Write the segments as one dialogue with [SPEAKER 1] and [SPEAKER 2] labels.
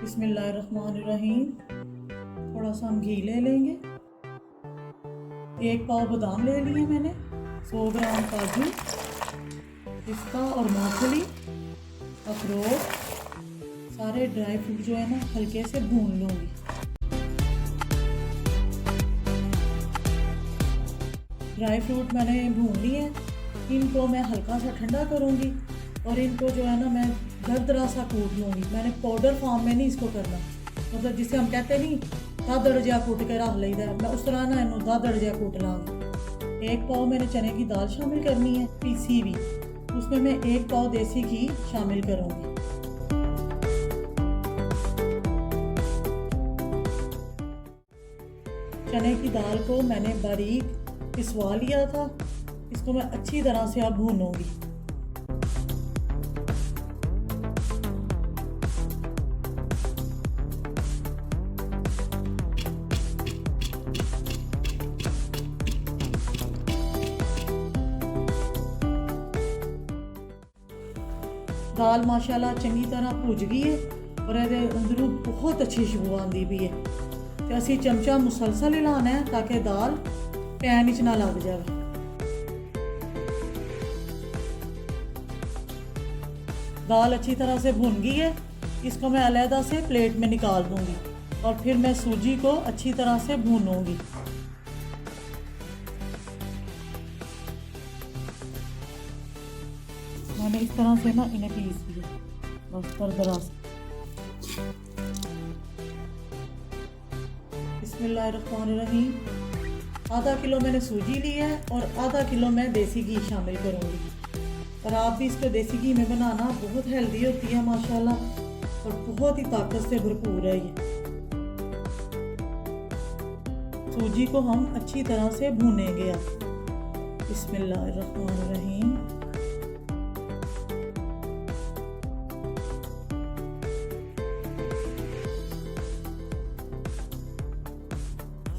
[SPEAKER 1] बिस्मिल्लाहिर्रहमानिर्रहीम। थोड़ा सा हम घी ले लेंगे। 1 पाव बादाम ले लिए मैंने, 100 ग्राम काजू, पिस्ता और मूंगफली, अखरोट, सारे ड्राई फ्रूट जो है ना हल्के से भून लूँगी। ड्राई फ्रूट मैंने भून लिए, इनको मैं हल्का सा ठंडा करूँगी और इनको जो है ना मैं दरदरा सा कूट लूँगी। मैंने पाउडर फॉर्म में नहीं इसको करना, मतलब जिसे हम कहते नहीं दादड़ जहा कूट के रख लेदा, मैं उस तरह ना इनू दादड़ जहा कूट लाँगी। 1 पाव मैंने चने की दाल शामिल करनी है पीसी हुई, उसमें मैं 1 पाव देसी घी शामिल करूँगी। चने की दाल को मैंने बारीक पिसवा लिया था, इसको मैं अच्छी तरह से अब भूनूंगी। दाल माशाल्लाह चंगी तरह भुज गई है और ये अंदरों बहुत अच्छी खुशबू आती भी है। तो असी चमचा मुसलसल हिलाना है ताकि दाल पैन विच ना लग जाए। दाल अच्छी तरह से भुन गई है, इसको मैं अलहदा से प्लेट में निकाल दूंगी और फिर मैं सूजी को अच्छी तरह से भूनूंगी। मैंने इस तरह से ना इन्हें पीस दिया बस दरदरा से। बिस्मिल्लाहिर्रहमानिर्रहीम। आधा किलो मैंने सूजी ली है और आधा किलो मैं देसी घी शामिल करूँगी। और आप भी इसको देसी घी में बनाना, बहुत हेल्दी होती है माशाल्लाह और बहुत ही ताकत से भरपूर है ये। सूजी को हम अच्छी तरह से भूनेंगे। अब बिस्मिल्लाहिर्रहमानिर्रहीम।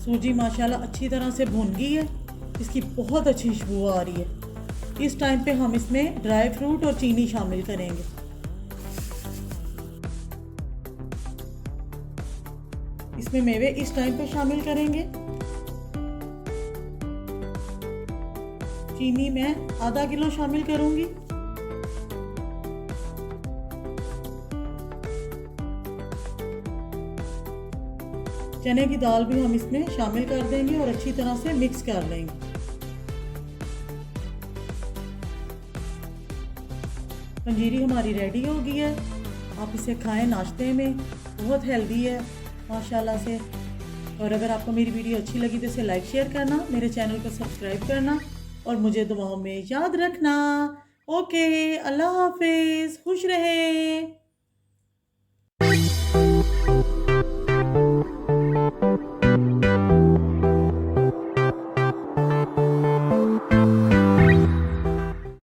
[SPEAKER 1] सूजी माशाल्लाह अच्छी तरह से भून गई है, इसकी बहुत अच्छी खुशबू आ रही है। इस टाइम पे हम इसमें ड्राई फ्रूट और चीनी शामिल करेंगे। इसमें मेवे इस टाइम पे शामिल करेंगे। चीनी मैं आधा किलो शामिल करूंगी। चने की दाल भी हम इसमें शामिल कर देंगे और अच्छी तरह से मिक्स कर लेंगे। पंजीरी हमारी रेडी हो गई है। आप इसे खाएं नाश्ते में, बहुत हेल्दी है माशाल्लाह से। और अगर आपको मेरी वीडियो अच्छी लगी तो इसे लाइक शेयर करना, मेरे चैनल को सब्सक्राइब करना और मुझे दुआओं में याद रखना। ओके, अल्लाह हाफिज़, खुश रहें।